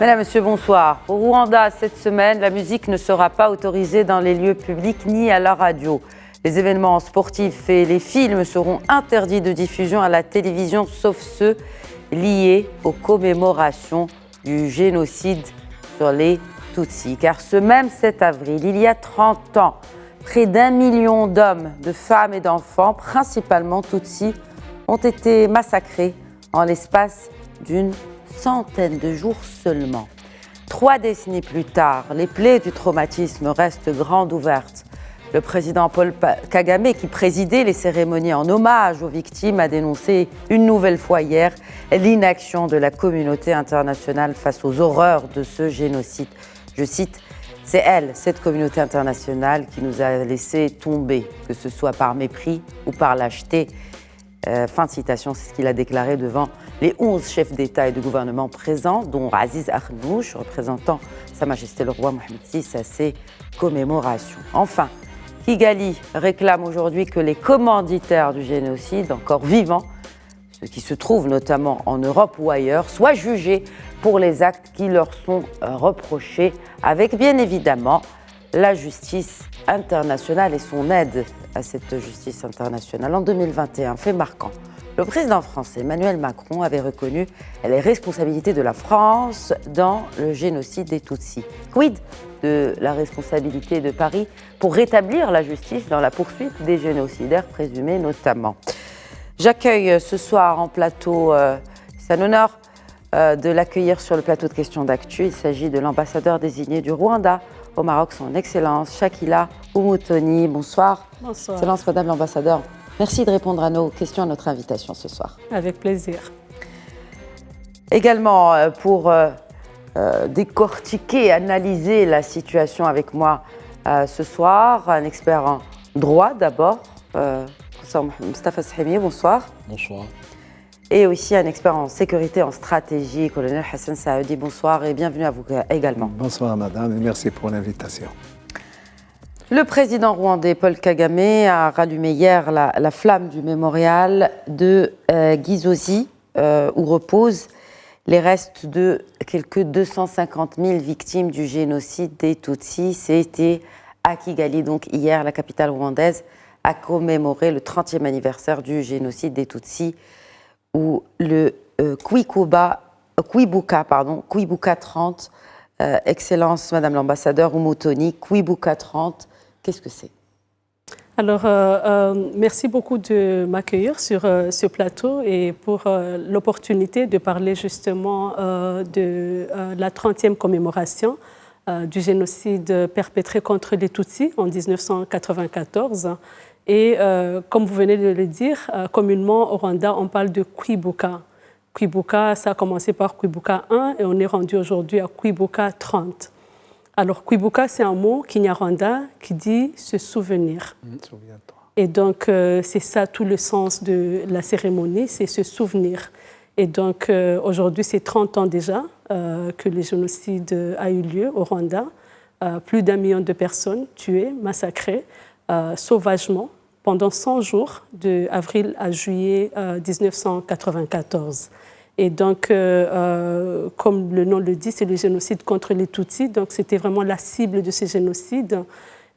Mesdames, Messieurs, bonsoir. Au Rwanda, cette semaine, la musique ne sera pas autorisée dans les lieux publics ni à la radio. Les événements sportifs et les films seront interdits de diffusion à la télévision, sauf ceux liés aux commémorations du génocide sur les Tutsis. Car ce même 7 avril, il y a 30 ans, près d'1 million d'hommes, de femmes et d'enfants, principalement Tutsis, ont été massacrés en l'espace d'une centaine de jours seulement. 3 décennies plus tard, les plaies du traumatisme restent grandes ouvertes. Le président Paul Kagame, qui présidait les cérémonies en hommage aux victimes, a dénoncé une nouvelle fois hier l'inaction de la communauté internationale face aux horreurs de ce génocide. Je cite, « C'est elle, cette communauté internationale, qui nous a laissé tomber, que ce soit par mépris ou par lâcheté. » Fin de citation, c'est ce qu'il a déclaré devant les 11 chefs d'État et de gouvernement présents, dont Aziz Akhnouch, représentant Sa Majesté le Roi Mohamed VI à ces commémorations. Enfin, Kigali réclame aujourd'hui que les commanditaires du génocide, encore vivants, ceux qui se trouvent notamment en Europe ou ailleurs, soient jugés pour les actes qui leur sont reprochés, avec bien évidemment la justice internationale et son aide à cette justice internationale. En 2021, fait marquant, le président français Emmanuel Macron avait reconnu les responsabilités de la France dans le génocide des Tutsis. Quid de la responsabilité de Paris pour rétablir la justice dans la poursuite des génocidaires présumés notamment. J'accueille ce soir en plateau, c'est un honneur de l'accueillir sur le plateau de questions d'actu. Il s'agit de l'ambassadeur désigné du Rwanda au Maroc, son Excellence Shakila Umutoni. Bonsoir. Bonsoir. Excellence, Madame l'ambassadeur. Merci de répondre à nos questions, à notre invitation ce soir. Avec plaisir. Également, pour décortiquer, analyser la situation avec moi ce soir, un expert en droit d'abord, Mostafa Sahimi, bonsoir. Bonsoir. Et aussi un expert en sécurité, en stratégie, colonel Hassan Saoudi, bonsoir et bienvenue à vous également. Bonsoir madame et merci pour l'invitation. Le président rwandais Paul Kagame a rallumé hier la flamme du mémorial de Gizosi, où reposent les restes de quelques 250 000 victimes du génocide des Tutsis. C'était à Kigali, donc hier, la capitale rwandaise a commémoré le 30e anniversaire du génocide des Tutsis, où le Kwibuka 30, Excellence Madame l'ambassadeur Umutoni, Kwibuka 30, qu'est-ce que c'est? Alors, merci beaucoup de m'accueillir sur ce plateau et pour l'opportunité de parler justement de la 30e commémoration du génocide perpétré contre les Tutsis en 1994. Et comme vous venez de le dire, communément au Rwanda, on parle de Kwibuka. Kwibuka, ça a commencé par Kwibuka 1 et on est rendu aujourd'hui à Kwibuka 30. Alors, Kwibuka, c'est un mot kinyarwanda qui dit « se souvenir ». Souviens-toi. Et donc, c'est ça tout le sens de la cérémonie, c'est se souvenir. Et donc, aujourd'hui, c'est 30 ans déjà que le génocide a eu lieu au Rwanda. Plus d'1 million de personnes tuées, massacrées, sauvagement, pendant 100 jours, de avril à juillet 1994. Et donc, comme le nom le dit, c'est le génocide contre les Tutsis. Donc, c'était vraiment la cible de ce génocide.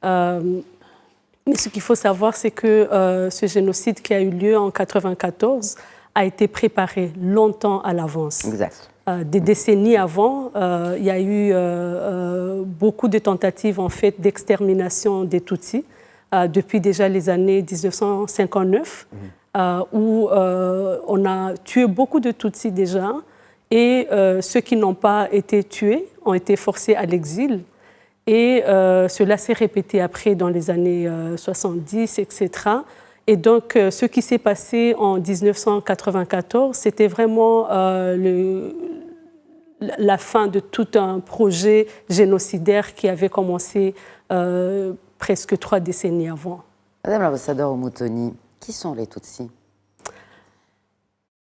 Mais ce qu'il faut savoir, c'est que ce génocide qui a eu lieu en 1994 a été préparé longtemps à l'avance. Exact. Des décennies avant, il y a eu beaucoup de tentatives en fait, d'extermination des Tutsis, depuis déjà les années 1959. Où on a tué beaucoup de Tutsis déjà, et ceux qui n'ont pas été tués ont été forcés à l'exil. Et cela s'est répété après dans les années 70, etc. Et donc, ce qui s'est passé en 1994, c'était vraiment la fin de tout un projet génocidaire qui avait commencé presque 3 décennies avant. Madame l'ambassadeur Umutoni, qui sont les Tutsis?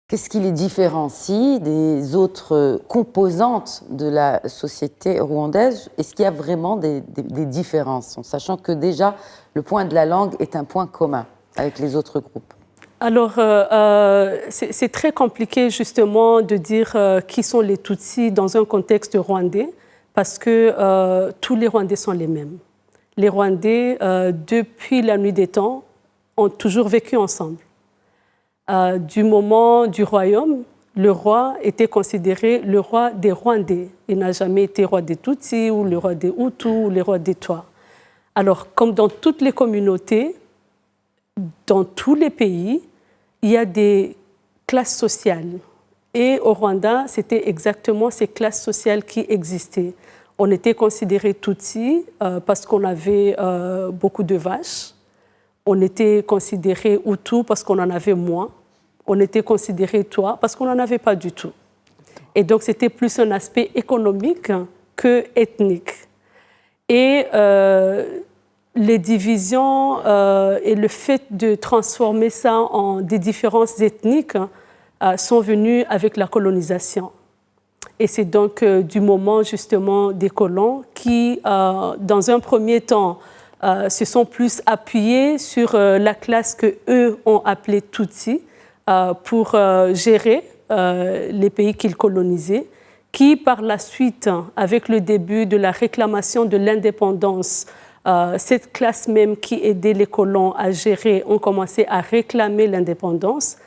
Qu'est-ce qui les différencie des autres composantes de la société rwandaise? Est-ce qu'il y a vraiment des différences, en sachant que déjà le point de la langue est un point commun avec les autres groupes? Alors, c'est très compliqué justement de dire qui sont les Tutsis dans un contexte rwandais, parce que tous les Rwandais sont les mêmes. Les Rwandais, depuis la nuit des temps, ont toujours vécu ensemble. Du moment du royaume, le roi était considéré le roi des Rwandais. Il n'a jamais été roi des Tutsis ou le roi des Hutus ou le roi des Twa. Alors, comme dans toutes les communautés, dans tous les pays, il y a des classes sociales. Et au Rwanda, c'était exactement ces classes sociales qui existaient. On était considérés Tutsis parce qu'on avait beaucoup de vaches. On était considérés Hutus parce qu'on en avait moins. On était considérés Twa parce qu'on n'en avait pas du tout. Et donc, c'était plus un aspect économique que ethnique. Et les divisions et le fait de transformer ça en des différences ethniques sont venus avec la colonisation. Et c'est donc du moment justement des colons qui, dans un premier temps, se sont plus appuyés sur la classe qu'eux ont appelée Tutsi pour gérer les pays qu'ils colonisaient, qui par la suite, avec le début de la réclamation de l'indépendance, cette classe même qui aidait les colons à gérer ont commencé à réclamer l'indépendance,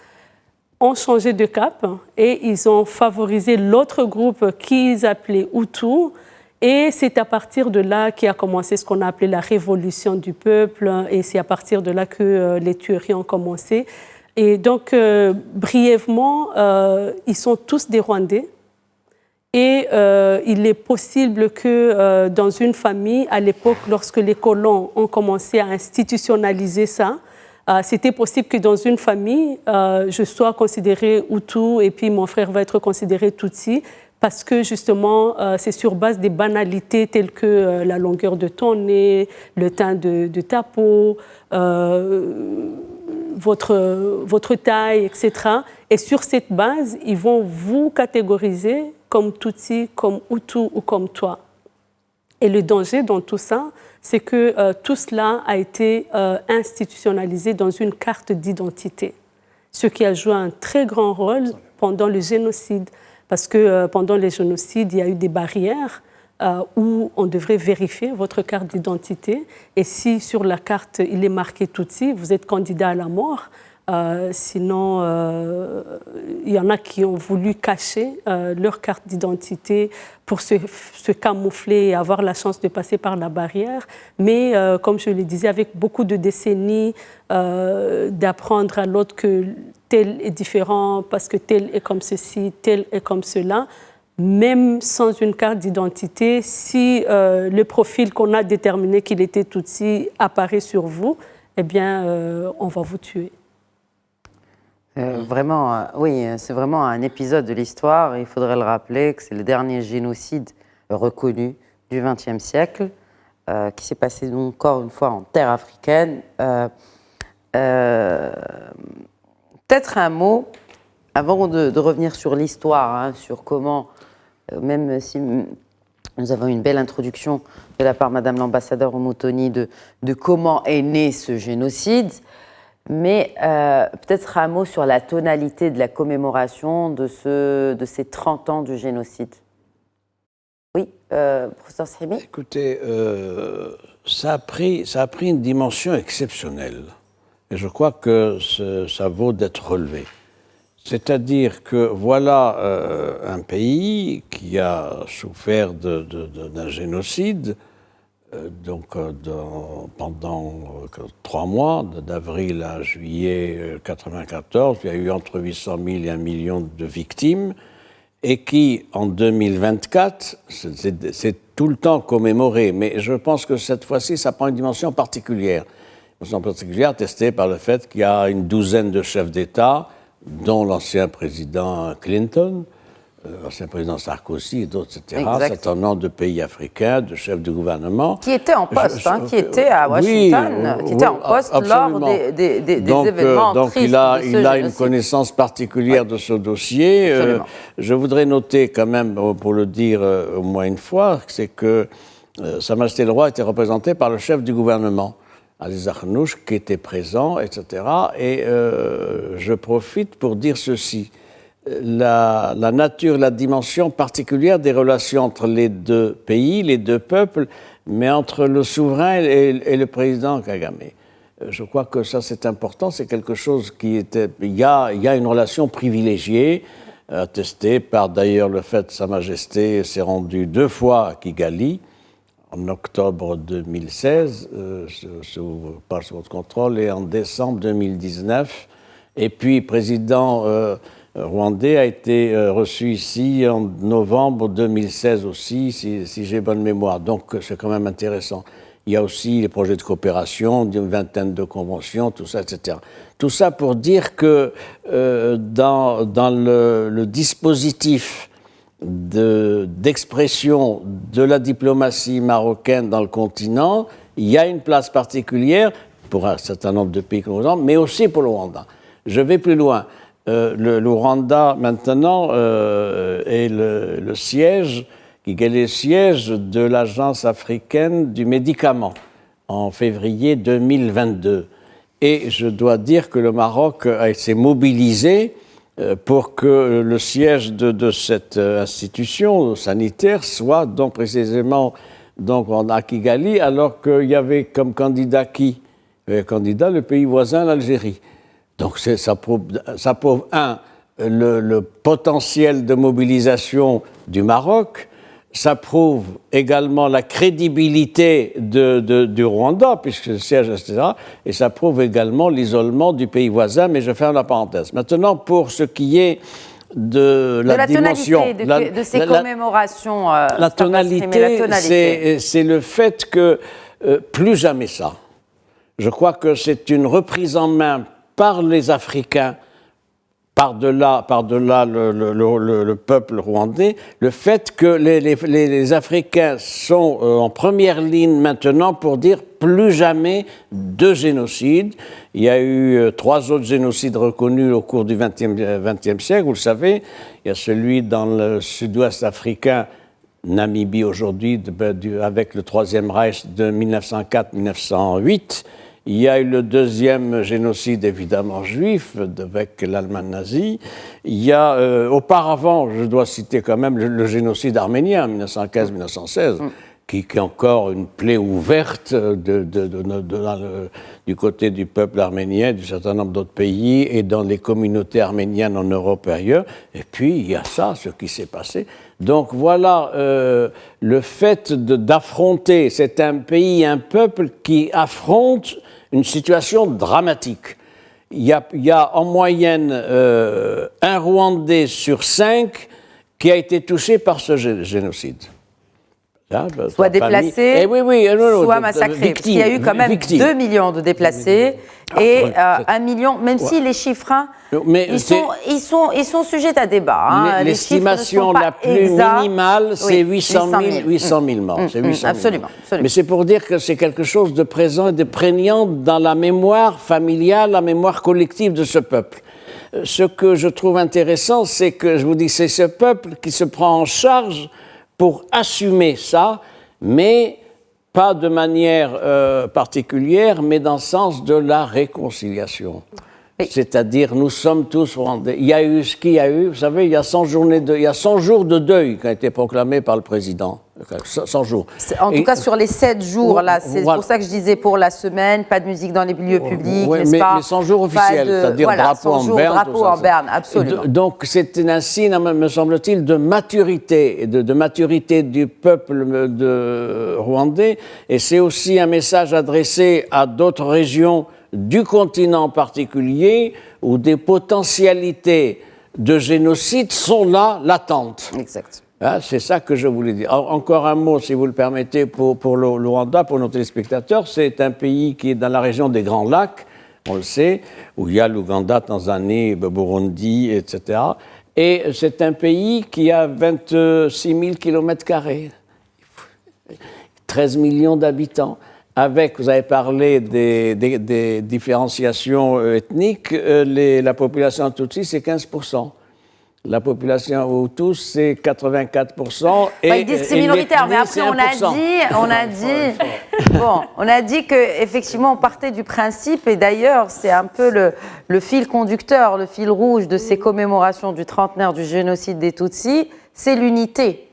ont changé de cap et ils ont favorisé l'autre groupe qu'ils appelaient Hutu. Et c'est à partir de là qu'a commencé ce qu'on a appelé la révolution du peuple. Et c'est à partir de là que les tueries ont commencé. Et donc, brièvement, ils sont tous des Rwandais. Et il est possible que dans une famille, à l'époque, lorsque les colons ont commencé à institutionnaliser ça, c'était possible que dans une famille, je sois considérée Hutu et puis mon frère va être considéré Tutsi, parce que justement, c'est sur base des banalités telles que la longueur de ton nez, le teint de ta peau, votre taille, etc. Et sur cette base, ils vont vous catégoriser comme Tutsi, comme Hutu ou comme toi. Et le danger dans tout ça, c'est que tout cela a été institutionnalisé dans une carte d'identité, ce qui a joué un très grand rôle pendant le génocide. Parce que pendant les génocides, il y a eu des barrières où on devrait vérifier votre carte d'identité. Et si sur la carte, il est marqué Tutsi, vous êtes candidat à la mort. Sinon, il y en a qui ont voulu cacher leur carte d'identité pour se camoufler et avoir la chance de passer par la barrière. Mais comme je le disais, avec beaucoup de décennies d'apprendre à l'autre que tel est différent parce que tel est comme ceci, tel est comme cela, même sans une carte d'identité, si le profil qu'on a déterminé qu'il était Tutsi apparaît sur vous, eh bien, on va vous tuer. Vraiment, oui, c'est vraiment un épisode de l'histoire. Il faudrait le rappeler que c'est le dernier génocide reconnu du XXe siècle qui s'est passé donc encore une fois en terre africaine. Peut-être un mot, avant de revenir sur l'histoire, hein, sur comment, même si nous avons une belle introduction de la part de Madame l'ambassadeur Omotoni de comment est né ce génocide, mais peut-être un mot sur la tonalité de la commémoration de ces 30 ans du génocide. Oui, professeur Srimi ? Écoutez, ça a pris une dimension exceptionnelle. Et je crois que ça vaut d'être relevé. C'est-à-dire que voilà un pays qui a souffert d'un génocide, pendant 3 mois, d'avril à juillet 1994, il y a eu entre 800 000 et 1 million de victimes, et qui, en 2024, c'est tout le temps commémoré, mais je pense que cette fois-ci, ça prend une dimension particulière. Une dimension particulière attestée par le fait qu'il y a une douzaine de chefs d'État, dont l'ancien président Clinton, l'ancien président Sarkozy et d'autres, etc., un certain nombre de pays africains, de chefs de gouvernement. Qui étaient en poste, qui étaient à Washington, qui étaient en poste absolument. Lors des événements donc tristes il a une connaissance particulière de ce dossier. Je voudrais noter quand même, pour le dire au moins une fois, c'est que Sa Majesté le Roi était représenté par le chef du gouvernement. Aziz Akhnouch, qui était présent, etc. Et je profite pour dire ceci. La nature, la dimension particulière des relations entre les deux pays, les deux peuples, mais entre le souverain et le président Kagame. Je crois que ça, c'est important, c'est quelque chose qui était... Il y a une relation privilégiée, attestée par d'ailleurs le fait que Sa Majesté s'est rendue 2 fois à Kigali, en octobre 2016, par votre contrôle, et en décembre 2019. Et puis, président rwandais a été reçu ici en novembre 2016 aussi, si j'ai bonne mémoire. Donc, c'est quand même intéressant. Il y a aussi les projets de coopération, une vingtaine de conventions, tout ça, etc. Tout ça pour dire que dans le dispositif d'expression de la diplomatie marocaine dans le continent, il y a une place particulière pour un certain nombre de pays, mais aussi pour le Rwanda. Je vais plus loin. Le Rwanda, maintenant, est le siège, qui est le siège de l'Agence africaine du médicament en février 2022. Et je dois dire que le Maroc s'est mobilisé pour que le siège de cette institution sanitaire soit donc précisément à Kigali, alors qu'il y avait comme candidat qui ? Candidat le pays voisin, l'Algérie. Donc ça prouve, le potentiel de mobilisation du Maroc, ça prouve également la crédibilité du Rwanda, puisque le siège, etc., et ça prouve également l'isolement du pays voisin, mais je ferme la parenthèse. Maintenant, pour ce qui est de la dimension... de ces commémorations. La tonalité, c'est le fait que, plus jamais ça, je crois que c'est une reprise en main par les Africains, par-delà le peuple rwandais, le fait que les Africains sont en première ligne maintenant pour dire plus jamais de génocide. Il y a eu 3 autres génocides reconnus au cours du XXe siècle, vous le savez. Il y a celui dans le sud-ouest africain, Namibie aujourd'hui, avec le Troisième Reich de 1904-1908. Il y a eu le 2e génocide, évidemment, juif, avec l'Allemagne nazie. Il y a, auparavant, je dois citer quand même le génocide arménien, 1915-1916, qui est encore une plaie ouverte du côté du peuple arménien, d'un certain nombre d'autres pays, et dans les communautés arméniennes en Europe et ailleurs. Et puis, il y a ça, ce qui s'est passé. Donc voilà, le fait d'affronter, c'est un pays, un peuple qui affronte une situation dramatique. Il y a en moyenne un Rwandais sur 5 qui a été touché par ce génocide. Soit déplacé, soit massacré. Victime, parce qu'il y a eu quand même 2 millions de déplacés et 1 million, même si les chiffres, ils sont sujets à débat. L'estimation la plus minimale, c'est 800 000 morts. Absolument. Mais c'est pour dire que c'est quelque chose de présent et de prégnant dans la mémoire familiale, la mémoire collective de ce peuple. Ce que je trouve intéressant, c'est que, je vous dis, c'est ce peuple qui se prend en charge pour assumer ça, mais pas de manière particulière, mais dans le sens de la réconciliation. Oui. C'est-à-dire, nous sommes tous rwandais. Il y a eu ce qu'il y a eu. Vous savez, il y a 100 jours de deuil qui a été proclamé par le président. 100 jours. En tout cas, sur les 7 jours, là, c'est pour ça que je disais pour la semaine, pas de musique dans les lieux publics, n'est-ce pas ? Mais 100 jours officiels, c'est-à-dire drapeau en berne. Absolument. Donc, c'est un signe, me semble-t-il, de maturité, de maturité du peuple rwandais, et c'est aussi un message adressé à d'autres régions du continent en particulier, où des potentialités de génocide sont là, latentes. Exact. C'est ça que je voulais dire. Alors, encore un mot, si vous le permettez, pour le Rwanda, pour nos téléspectateurs. C'est un pays qui est dans la région des Grands Lacs, on le sait, où il y a l'Ouganda, Tanzanie, Burundi, etc. Et c'est un pays qui a 26 000 km², 13 millions d'habitants. Avec, vous avez parlé des différenciations ethniques, la population Tutsi, c'est 15%. La population Hutu, c'est 84%. Ils disent que c'est minoritaire, mais après on a dit que effectivement on partait du principe, et d'ailleurs c'est un peu le fil conducteur, le fil rouge de ces commémorations du trentenaire du génocide des Tutsis, c'est l'unité.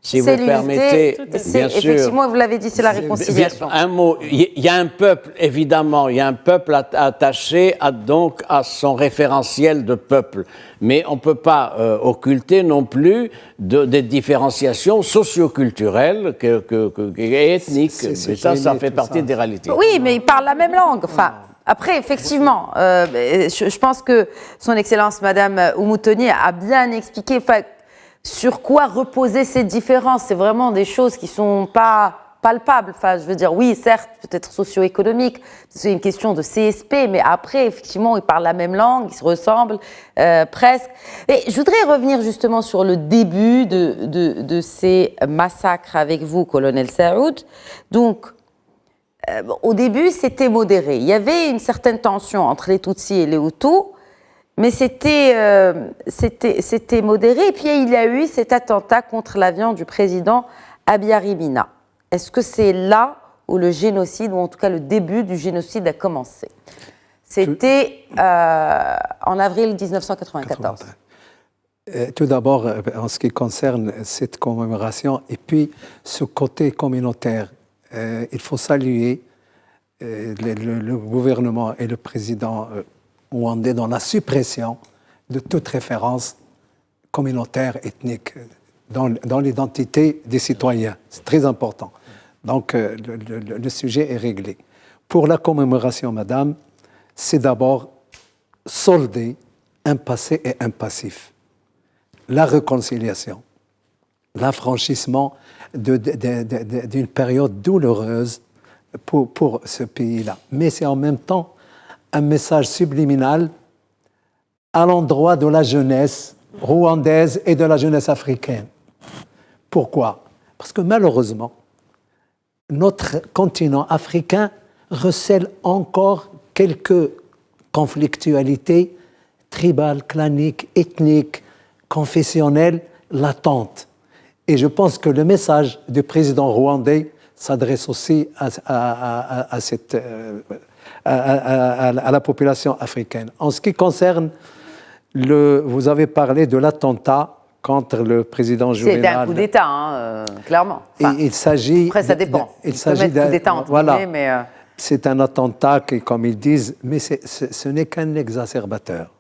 Si vous permettez, bien sûr. Effectivement, vous l'avez dit, c'est la réconciliation. Un mot, il y a un peuple, évidemment, il y a un peuple attaché donc à son référentiel de peuple. Mais on ne peut pas occulter non plus des différenciations socio-culturelles et ethniques. Et ça fait partie des réalités. Oui, mais ils parlent la même langue. Enfin, après, effectivement, je pense que Son Excellence, Madame Oumoutoni, a bien expliqué sur quoi reposer ces différences. C'est vraiment des choses qui ne sont pas palpables. Enfin, je veux dire, oui, certes, peut-être socio-économique, c'est une question de CSP, mais après, effectivement, ils parlent la même langue, ils se ressemblent presque. Et je voudrais revenir justement sur le début de ces massacres avec vous, colonel Saoud. Donc, au début, c'était modéré. Il y avait une certaine tension entre les Tutsis et les Hutus, mais c'était modéré. Et puis, il y a eu cet attentat contre l'avion du président Abiyarimana. Est-ce que c'est là où le génocide, ou en tout cas le début du génocide a commencé? C'était en avril 1994. Tout d'abord, en ce qui concerne cette commémoration, et puis ce côté communautaire, il faut saluer le gouvernement et le président rwandais dans la suppression de toute référence communautaire, ethnique, dans l'identité des citoyens. C'est très important. Donc, le sujet est réglé. Pour la commémoration, madame, c'est d'abord solder un passé et un passif. La réconciliation, l'affranchissement d'une période douloureuse pour ce pays-là. Mais c'est en même temps un message subliminal à l'endroit de la jeunesse rwandaise et de la jeunesse africaine. Pourquoi? Parce que malheureusement, notre continent africain recèle encore quelques conflictualités tribales, claniques, ethniques, confessionnelles latentes. Et je pense que le message du président rwandais s'adresse aussi à la population africaine. En ce qui concerne, vous avez parlé de l'attentat contre le président Juvenal. C'est un coup d'État, clairement. Enfin, il s'agit. Après, ça dépend. Il s'agit d'un coup d'État entre guillemets, mais. C'est un attentat qui, comme ils disent, mais ce n'est qu'un exacerbateur.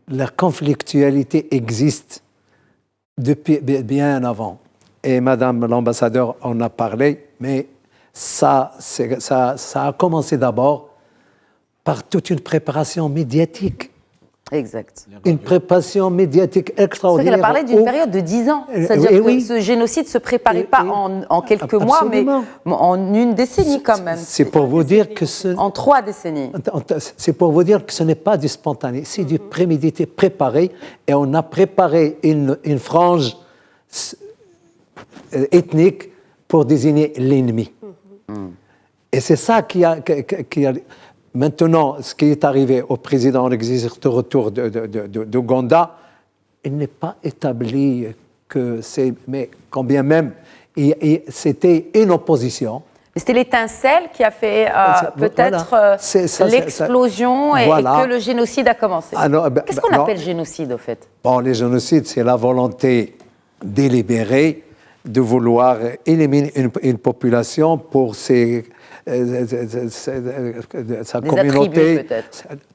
La conflictualité existe depuis bien avant. Et Madame l'ambassadeur en a parlé, mais ça a commencé d'abord par toute une préparation médiatique. Exact. Une préparation médiatique extraordinaire. C'est vrai qu'elle a parlé d'une période de 10 ans. C'est-à-dire que ce génocide ne se préparait pas en quelques mois, mais en une décennie quand même. C'est pour vous dire que en 3 décennies. C'est pour vous dire que ce n'est pas du spontané, c'est du prémédité, préparé. Et on a préparé une frange ethnique pour désigner l'ennemi. Et c'est ça qui a maintenant, ce qui est arrivé au président en exercice de retour d'Ouganda, il n'est pas établi que c'est... Mais quand bien même, c'était une opposition. C'était l'étincelle qui a fait peut-être l'explosion et que le génocide a commencé. Qu'est-ce qu'on appelle génocide, au fait? Bon, le génocide, c'est la volonté délibérée de vouloir éliminer une population pour sa communauté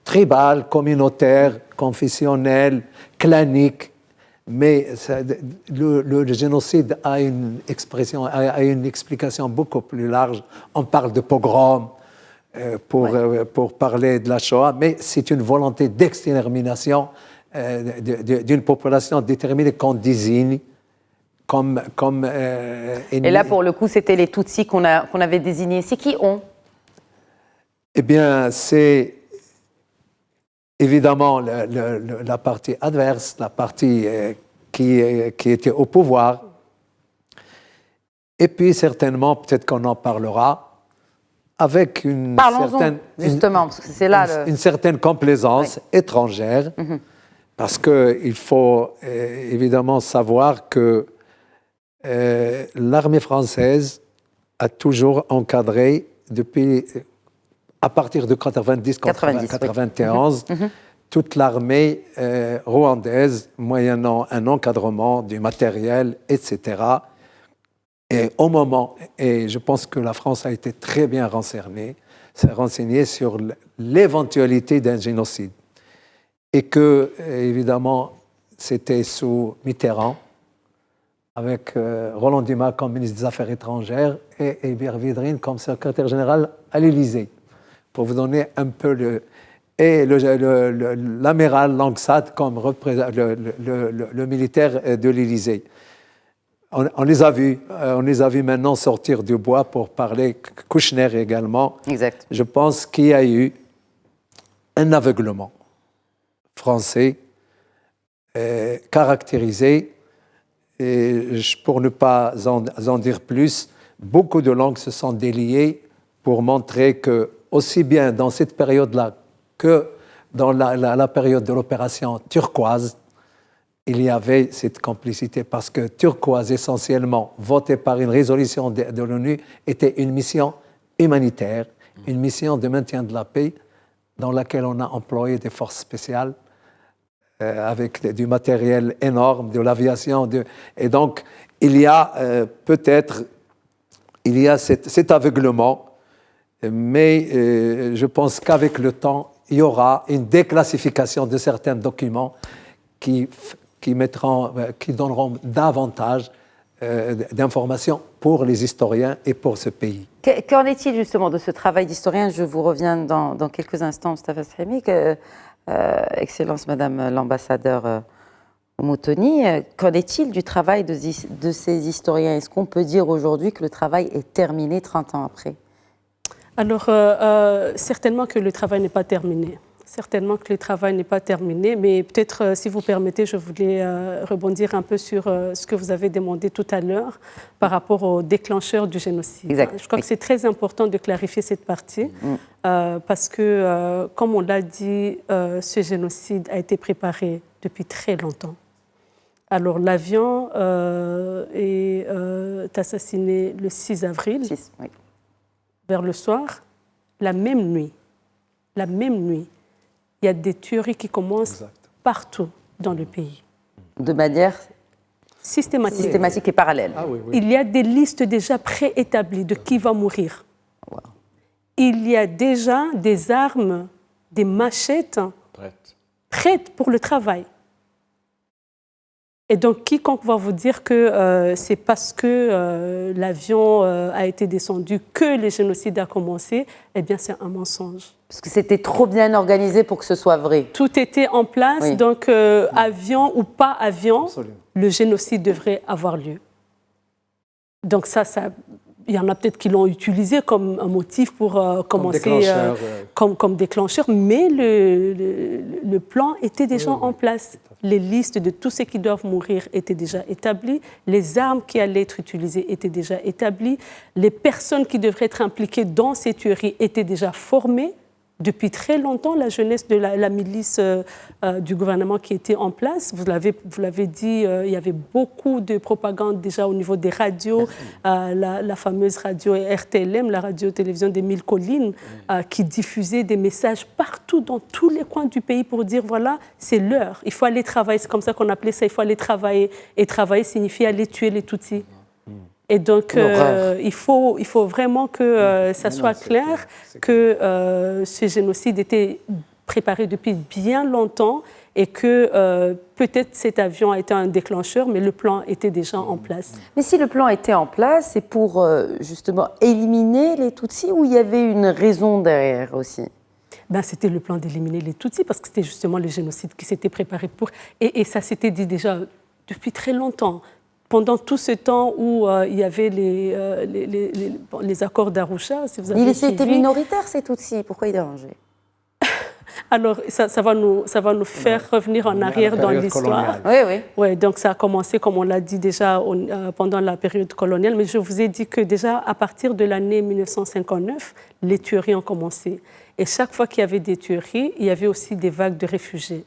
tribale, communautaire, confessionnelle, clanique. Mais le génocide a une explication beaucoup plus large. On parle de pogrom pour parler de la Shoah, mais c'est une volonté d'extermination d'une population déterminée qu'on désigne comme et là, pour le coup, c'était les Tutsis qu'on avait désignés. C'est qui on? Eh bien, c'est évidemment la partie adverse, la partie qui était au pouvoir. Et puis, certainement, peut-être qu'on en parlera avec une certaine complaisance étrangère. Parce qu'il faut évidemment savoir que l'armée française a toujours encadré, à partir de 90-91, toute l'armée rwandaise, moyennant un encadrement du matériel, etc. Et au moment, et je pense que la France a été très bien renseignée sur l'éventualité d'un génocide. Et que, évidemment, c'était sous Mitterrand, avec Roland Dumas comme ministre des Affaires étrangères et Hébert Védrine comme secrétaire général à l'Élysée. Pour vous donner un peu et l'amiral Langsat comme le militaire de l'Élysée. On les a vus maintenant sortir du bois pour parler, Kouchner également. Exact. Je pense qu'il y a eu un aveuglement français caractérisé, et pour ne pas en dire plus, beaucoup de langues se sont déliées pour montrer que, aussi bien dans cette période-là que dans la période de l'opération turquoise, il y avait cette complicité, parce que turquoise, essentiellement, votée par une résolution de l'ONU, était une mission humanitaire, une mission de maintien de la paix, dans laquelle on a employé des forces spéciales, avec du matériel énorme, de l'aviation. Et donc, il y a cet aveuglement, mais je pense qu'avec le temps, il y aura une déclassification de certains documents qui donneront davantage d'informations pour les historiens et pour ce pays. Qu'en est-il justement de ce travail d'historien? Je vous reviens dans quelques instants, Mustafa Sremi. Excellence Madame l'ambassadeur Moutoni, qu'en est-il du travail de ces historiens? Est-ce qu'on peut dire aujourd'hui que le travail est terminé 30 ans après? Alors, certainement que le travail n'est pas terminé. Certainement que le travail n'est pas terminé, mais peut-être, si vous permettez, je voulais rebondir un peu sur ce que vous avez demandé tout à l'heure par rapport au déclencheur du génocide. Exact. Je crois que c'est très important de clarifier cette partie, parce que, comme on l'a dit, ce génocide a été préparé depuis très longtemps. Alors, l'avion est assassiné le 6 avril, Oui. vers le soir, la même nuit. Il y a des tueries qui commencent partout dans le pays. De manière systématique et parallèle. Ah, oui. Il y a des listes déjà préétablies de qui va mourir. Wow. Il y a déjà des armes, des machettes prêtes pour le travail. Et donc, quiconque va vous dire que c'est parce que l'avion a été descendu que le génocide a commencé, eh bien, c'est un mensonge. Parce que c'était trop bien organisé pour que ce soit vrai. Tout était en place, Oui. donc avion ou pas avion, Absolument. le génocide devrait avoir lieu. Donc il y en a peut-être qui l'ont utilisé comme un motif pour commencer comme déclencheur, mais le plan était déjà en place. Les listes de tous ceux qui doivent mourir étaient déjà établies, les armes qui allaient être utilisées étaient déjà établies, les personnes qui devraient être impliquées dans ces tueries étaient déjà formées. Depuis très longtemps, la jeunesse de la milice du gouvernement qui était en place, vous l'avez dit, il y avait beaucoup de propagande déjà au niveau des radios, la fameuse radio RTLM, la radio-télévision des Mille Collines, qui diffusait des messages partout dans tous les coins du pays pour dire, voilà, c'est l'heure, il faut aller travailler, c'est comme ça qu'on appelait ça, il faut aller travailler. Et travailler signifie aller tuer les Tutsis. Et donc, il faut vraiment que ça soit clair que ce génocide était préparé depuis bien longtemps et que peut-être cet avion a été un déclencheur, mais le plan était déjà en place. Mais si le plan était en place, c'est pour justement éliminer les Tutsis ou il y avait une raison derrière aussi? C'était le plan d'éliminer les Tutsis parce que c'était justement le génocide qui s'était préparé pour. Et ça s'était dit déjà depuis très longtemps. Pendant tout ce temps où il y avait les accords d'Arusha, si vous avez Mais suivi, étaient minoritaires, ces Tutsis. Pourquoi ils dérangeaient? Alors, ça va nous faire revenir en arrière dans l'histoire. Oui, donc ça a commencé, comme on l'a dit déjà, pendant la période coloniale. Mais je vous ai dit que déjà, à partir de l'année 1959, les tueries ont commencé. Et chaque fois qu'il y avait des tueries, il y avait aussi des vagues de réfugiés.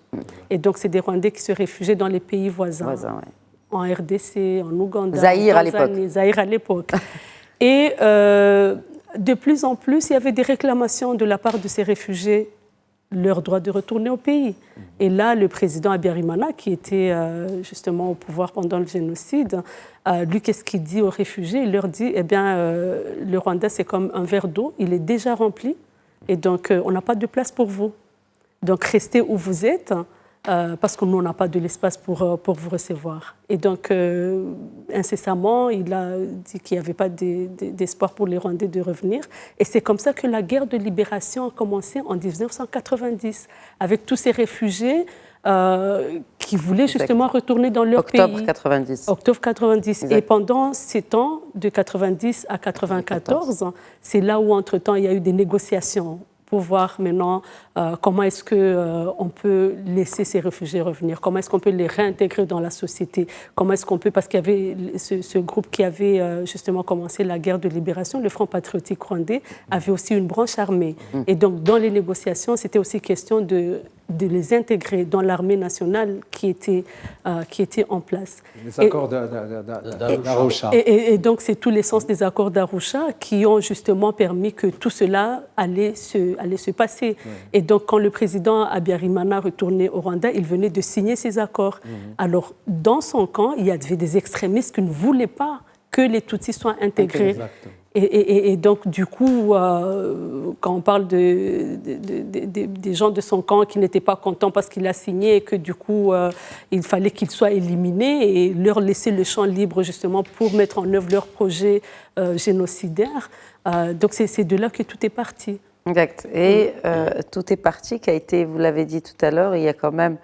Et donc, c'est des Rwandais qui se réfugiaient dans les pays voisins. En RDC, en Ouganda, Zaïre en Tanzanie, Zaïre à l'époque. Et de plus en plus, il y avait des réclamations de la part de ces réfugiés, leur droit de retourner au pays. Et là, le président Habyarimana, qui était justement au pouvoir pendant le génocide, lui, qu'est-ce qu'il dit aux réfugiés? Il leur dit, eh bien, le Rwanda, c'est comme un verre d'eau, il est déjà rempli, et donc on n'a pas de place pour vous. Donc restez où vous êtes, parce que nous, on n'a pas de l'espace pour vous recevoir. Et donc, incessamment, il a dit qu'il n'y avait pas d'espoir pour les Rwandais de revenir. Et c'est comme ça que la guerre de libération a commencé en 1990, avec tous ces réfugiés qui voulaient justement retourner dans leur pays. Octobre 90. Octobre 90. Exact. Et pendant ces temps, de 90 à 94, c'est là où, entre-temps, il y a eu des négociations pour voir maintenant comment est-ce qu'on peut laisser ces réfugiés revenir, comment est-ce qu'on peut les réintégrer dans la société, comment est-ce qu'on peut, parce qu'il y avait ce groupe qui avait justement commencé la guerre de libération, le Front patriotique rwandais, avait aussi une branche armée. Et donc dans les négociations, c'était aussi question de les intégrer dans l'armée nationale qui était en place. Les accords d'Arusha. Et donc, c'est tout l'essence des accords d'Arusha qui ont justement permis que tout cela allait se passer. Oui. Et donc, quand le président Habyarimana retournait au Rwanda, il venait de signer ces accords. Alors, dans son camp, il y avait des extrémistes qui ne voulaient pas que les Tutsis soient intégrés. Exactement. Et donc, du coup, quand on parle des gens de son camp qui n'étaient pas contents parce qu'il a signé et que, du coup, il fallait qu'ils soient éliminés et leur laisser le champ libre, justement, pour mettre en œuvre leur projet génocidaire. Donc, c'est de là que tout est parti. Exact. Et tout est parti, qui a été, vous l'avez dit tout à l'heure, il y a quand même,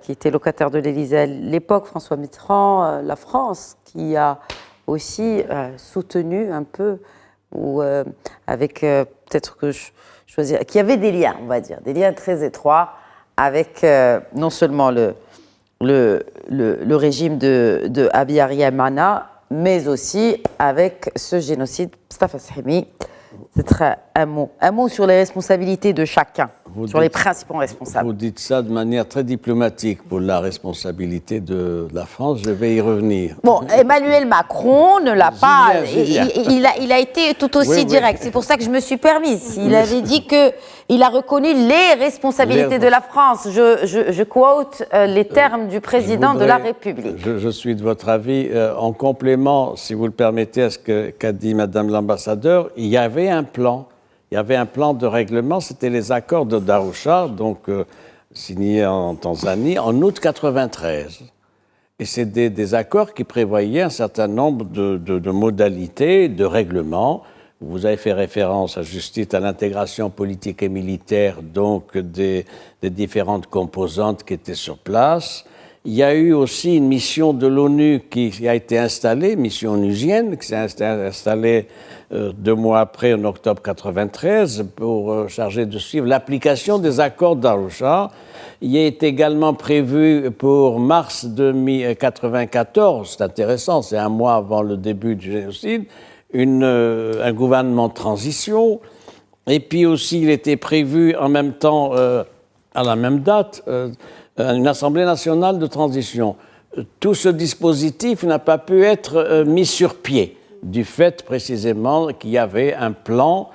qui était locataire de l'Élysée à l'époque, François Mitterrand, la France, qui a aussi soutenu un peu, ou avec peut-être que je choisis, qui avait des liens, on va dire, des liens très étroits avec non seulement le régime de Habyarimana, mais aussi avec ce génocide. Mustafa Sahimi, c'est un mot sur les responsabilités de chacun, les principaux responsables. Vous dites ça de manière très diplomatique pour la responsabilité de la France, je vais y revenir. Bon, Emmanuel Macron ne l'a pas, il a été tout aussi direct, c'est pour ça que je me suis permise. Il avait dit qu'il a reconnu les responsabilités de la France. Je quote les termes du président de la République. Je suis de votre avis. En complément, si vous le permettez, à ce qu'a dit Madame l'ambassadeur, il y avait un plan. Il y avait un plan de règlement, c'était les accords d'Arusha, donc signés en Tanzanie, en août 1993. Et c'est des accords qui prévoyaient un certain nombre de modalités, de règlements. Vous avez fait référence à juste titre à l'intégration politique et militaire, donc des différentes composantes qui étaient sur place. Il y a eu aussi une mission de l'ONU qui a été installée, mission onusienne, qui s'est installée 2 mois après, en octobre 1993, pour charger de suivre l'application des accords d'Arusha. Il est également prévu pour mars 1994, c'est intéressant, c'est un mois avant le début du génocide, un gouvernement de transition. Et puis aussi, il était prévu en même temps, à la même date, une Assemblée nationale de transition. Tout ce dispositif n'a pas pu être mis sur pied, du fait précisément qu'il y avait un plan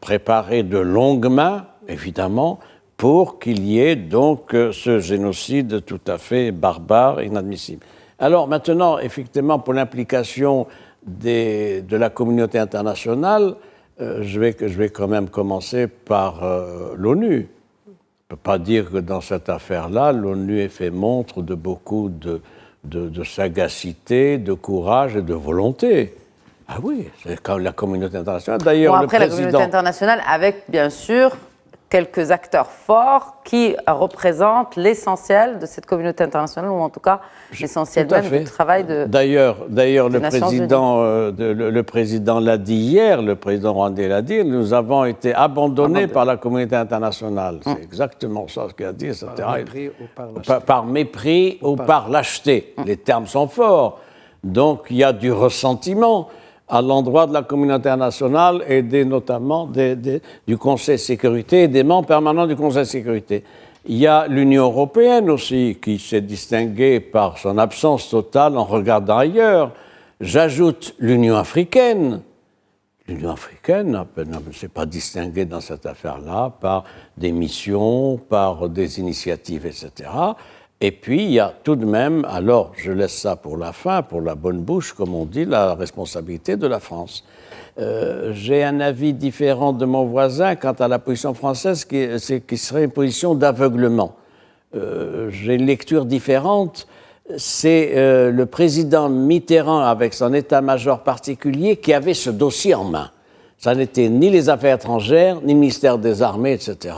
préparé de longue main, évidemment, pour qu'il y ait donc ce génocide tout à fait barbare et inadmissible. Alors maintenant, effectivement, pour l'implication de la communauté internationale, je vais quand même commencer par l'ONU. On ne peut pas dire que dans cette affaire-là, l'ONU ait fait montre de beaucoup de sagacité, de courage et de volonté. Ah oui, c'est comme la communauté internationale. D'ailleurs, après, la communauté internationale, avec bien sûr quelques acteurs forts qui représentent l'essentiel de cette communauté internationale, ou en tout cas l'essentiel même du travail de D'ailleurs, le président l'a dit hier, le président rwandais l'a dit, nous avons été abandonnés par la communauté internationale. C'est exactement ça ce qu'il a dit, etc. Par mépris ou par lâcheté. Les termes sont forts. Donc il y a du ressentiment à l'endroit de la communauté internationale et notamment du Conseil de sécurité et des membres permanents du Conseil de sécurité. Il y a l'Union européenne aussi qui s'est distinguée par son absence totale en regardant ailleurs. J'ajoute l'Union africaine. L'Union africaine ne s'est pas distinguée dans cette affaire-là par des missions, par des initiatives, etc. Et puis, il y a tout de même, alors je laisse ça pour la fin, pour la bonne bouche, comme on dit, la responsabilité de la France. J'ai un avis différent de mon voisin quant à la position française, qui serait une position d'aveuglement. J'ai une lecture différente. C'est le président Mitterrand, avec son état-major particulier, qui avait ce dossier en main. Ça n'était ni les affaires étrangères, ni le ministère des Armées, etc.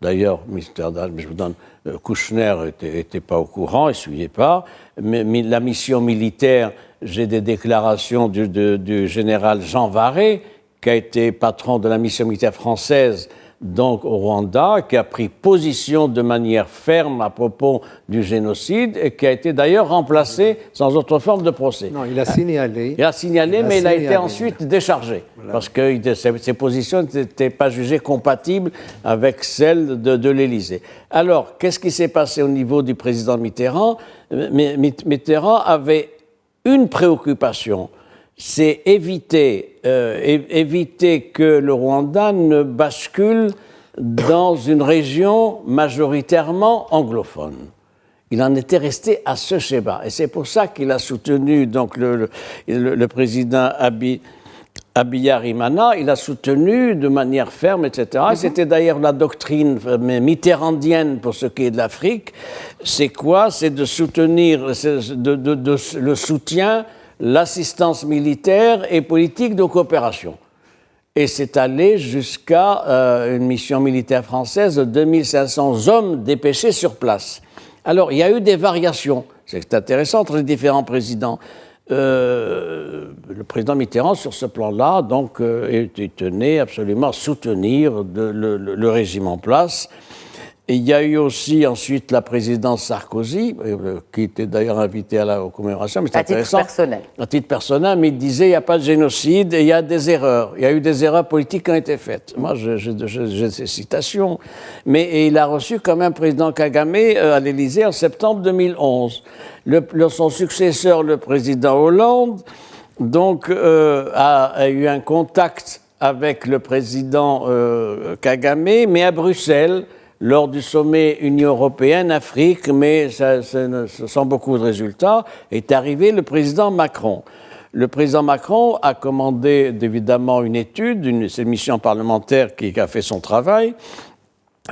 D'ailleurs, ministère des Armées, je vous donne... Kouchner n'était pas au courant, il ne suivait pas. Mais la mission militaire, j'ai des déclarations du général Jean Varret, qui a été patron de la mission militaire française donc au Rwanda, qui a pris position de manière ferme à propos du génocide et qui a été d'ailleurs remplacé sans autre forme de procès. Non, il a signalé. Il a signalé, mais il a été ensuite déchargé, voilà. Parce que ses positions n'étaient pas jugées compatibles avec celles de l'Élysée. Alors, qu'est-ce qui s'est passé au niveau du président Mitterrand ? Mitterrand avait une préoccupation, c'est éviter que le Rwanda ne bascule dans une région majoritairement anglophone. Il en était resté à ce schéma. Et c'est pour ça qu'il a soutenu donc, le président Abiyarimana, il a soutenu de manière ferme, etc. C'était d'ailleurs la doctrine mitterrandienne pour ce qui est de l'Afrique. C'est quoi ? C'est de soutenir le soutien, l'assistance militaire et politique de coopération. Et c'est allé jusqu'à une mission militaire française de 2500 hommes dépêchés sur place. Alors, il y a eu des variations. C'est intéressant entre les différents présidents. Le président Mitterrand, sur ce plan-là, donc, tenait absolument à soutenir le régime en place. Et il y a eu aussi ensuite la présidence Sarkozy, qui était d'ailleurs invité aux commémorations. Mais c'est intéressant. À titre personnel, mais il disait il n'y a pas de génocide et il y a des erreurs. Il y a eu des erreurs politiques qui ont été faites. Moi, j'ai ces citations. Mais il a reçu quand même le président Kagame à l'Élysée en septembre 2011. Son successeur, le président Hollande, donc, a eu un contact avec le président Kagame, mais à Bruxelles, lors du sommet Union européenne-Afrique, mais sans beaucoup de résultats, est arrivé le président Macron. Le président Macron a commandé évidemment une étude, c'est une mission parlementaire qui a fait son travail.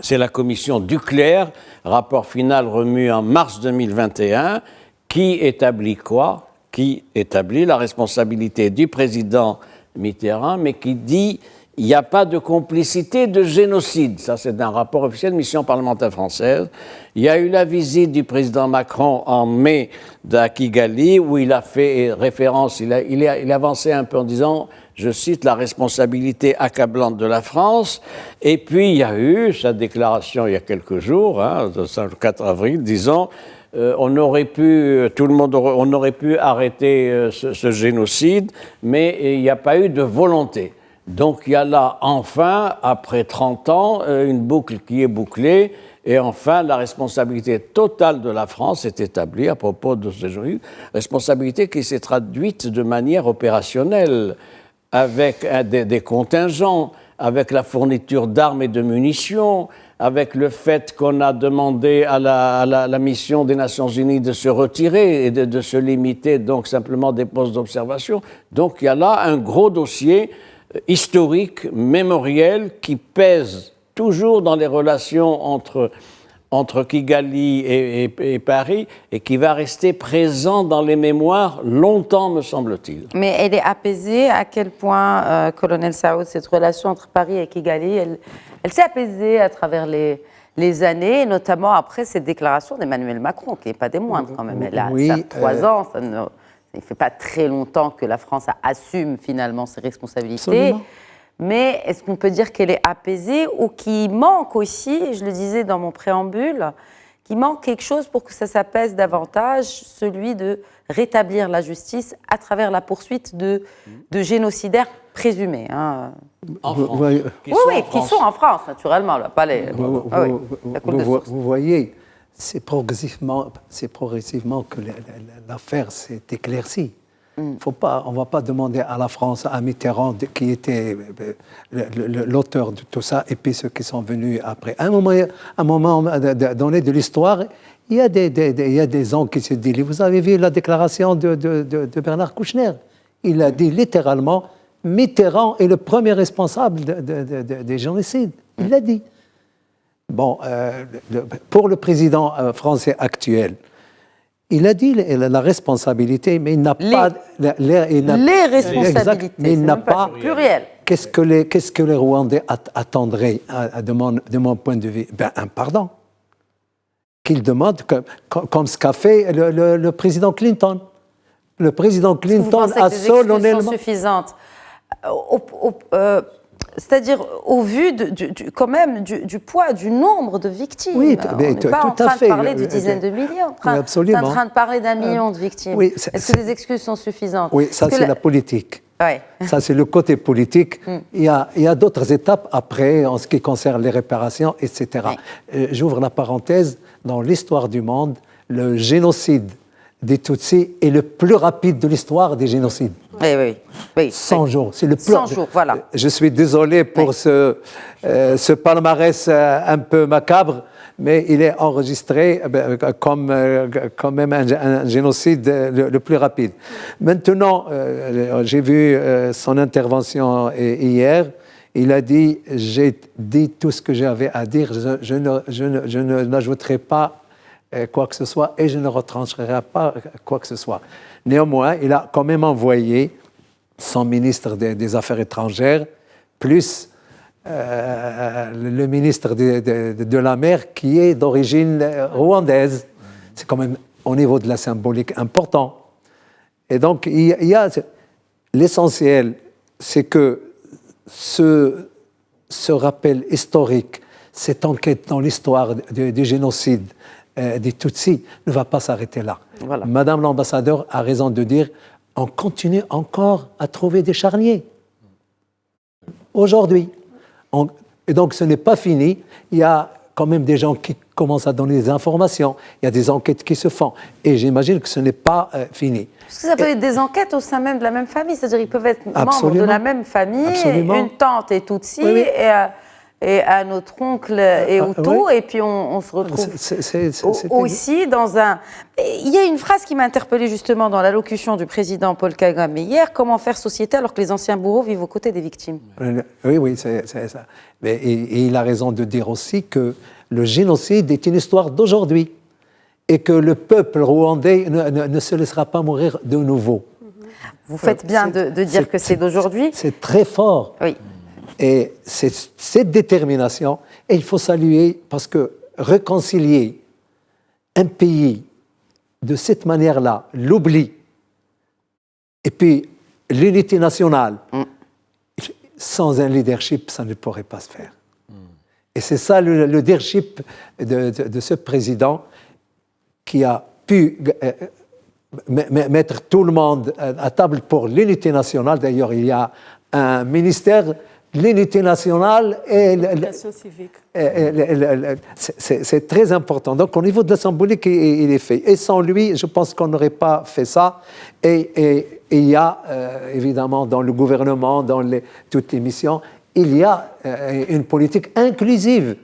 C'est la commission Duclerc, rapport final remis en mars 2021, qui établit quoi ? Qui établit la responsabilité du président Mitterrand, mais qui dit il n'y a pas de complicité de génocide. Ça, c'est un rapport officiel de mission parlementaire française. Il y a eu la visite du président Macron en mai à Kigali, où il a fait référence, il a avancé un peu en disant, je cite, la responsabilité accablante de la France. Et puis, il y a eu sa déclaration il y a quelques jours, le 4 avril, disant, on aurait pu arrêter ce génocide, mais il n'y a pas eu de volonté. Donc il y a là, enfin, après 30 ans, une boucle qui est bouclée, et enfin, la responsabilité totale de la France est établie à propos de ce jury, responsabilité qui s'est traduite de manière opérationnelle, avec des contingents, avec la fourniture d'armes et de munitions, avec le fait qu'on a demandé à la mission des Nations Unies de se retirer et de se limiter donc simplement des postes d'observation. Donc il y a là un gros dossier historique, mémoriel, qui pèse toujours dans les relations entre entre Kigali et Paris et qui va rester présent dans les mémoires longtemps, me semble-t-il. Mais elle est apaisée. À quel point, colonel Saoud, cette relation entre Paris et Kigali, elle s'est apaisée à travers les années, notamment après cette déclaration d'Emmanuel Macron, qui n'est pas des moindres quand même. Elle a 3 ans, il ne fait pas très longtemps que la France assume finalement ses responsabilités. Absolument. Mais est-ce qu'on peut dire qu'elle est apaisée ou qu'il manque aussi, je le disais dans mon préambule, qu'il manque quelque chose pour que ça s'apaise davantage, celui de rétablir la justice à travers la poursuite de génocidaires présumés. Hein. En France. Qui sont en France, naturellement. Là, pas les, vous voyez, c'est progressivement que l'affaire s'est éclaircie. On ne va pas demander à la France, à Mitterrand, qui était l'auteur de tout ça, et puis ceux qui sont venus après. À un moment donné de l'histoire, il y a des gens qui se disent, vous avez vu la déclaration de Bernard Kouchner. Il a dit littéralement, Mitterrand est le premier responsable des génocides. Il l'a dit. Bon, pour le président français actuel, il a dit la responsabilité, mais il n'a pas... Les responsabilités, mais il n'a pas... pluriel. Qu'est-ce que les Rwandais attendraient, de mon point de vue? Un pardon. Qu'ils demandent, comme ce qu'a fait le président Clinton. Le président Clinton a solennellement... Sont suffisantes. C'est-à-dire au vu quand même du poids, du nombre de victimes. Oui, on n'est pas en train de parler de dizaines de millions, on est en train de parler d'1 million de victimes. Oui, est-ce que les excuses sont suffisantes? Oui, ça c'est la politique. Ouais. Ça c'est le côté politique. Il y a d'autres étapes après en ce qui concerne les réparations, etc. Ouais. J'ouvre la parenthèse, dans l'histoire du monde, le génocide des Tutsis est le plus rapide de l'histoire des génocides. Oui. 100 jours, c'est le plus... 100 jours, voilà. Je suis désolé pour ce palmarès un peu macabre, mais il est enregistré comme quand même un génocide le plus rapide. Maintenant, j'ai vu son intervention hier. Il a dit, j'ai dit tout ce que j'avais à dire, je n'ajouterai pas quoi que ce soit et je ne retrancherai pas quoi que ce soit. Néanmoins, il a quand même envoyé son ministre des Affaires étrangères, plus le ministre de la mer qui est d'origine rwandaise. C'est quand même au niveau de la symbolique important. Et donc, il y a l'essentiel, c'est que ce rappel historique, cette enquête dans l'histoire du génocide des Tutsis ne va pas s'arrêter là. Voilà. Madame l'ambassadeur a raison de dire on continue encore à trouver des charniers. Aujourd'hui. Et donc ce n'est pas fini. Il y a quand même des gens qui commencent à donner des informations. Il y a des enquêtes qui se font. Et j'imagine que ce n'est pas fini. Parce que ça peut être des enquêtes au sein même de la même famille. C'est-à-dire qu'ils peuvent être membres de la même famille. Absolument. Une tante est Tutsi et un autre oncle est Hutu, et puis on se retrouve aussi dans un... Il y a une phrase qui m'a interpellée justement dans l'allocution du président Paul Kagame hier, comment faire société alors que les anciens bourreaux vivent aux côtés des victimes. Oui, c'est ça. Et il a raison de dire aussi que le génocide est une histoire d'aujourd'hui et que le peuple rwandais ne se laissera pas mourir de nouveau. Vous faites bien de dire que c'est d'aujourd'hui. C'est très fort. Oui. Et c'est cette détermination, et il faut saluer, parce que réconcilier un pays de cette manière-là, l'oubli, et puis l'unité nationale, sans un leadership, ça ne pourrait pas se faire. Et c'est ça le leadership de ce président qui a pu mettre tout le monde à table pour l'unité nationale. D'ailleurs, il y a un ministère... L'unité nationale et l'éducation civique. C'est très important. Donc, au niveau de la symbolique, il est fait. Et sans lui, je pense qu'on n'aurait pas fait ça. Et il y a, évidemment, dans le gouvernement, dans toutes les missions, il y a une politique inclusive.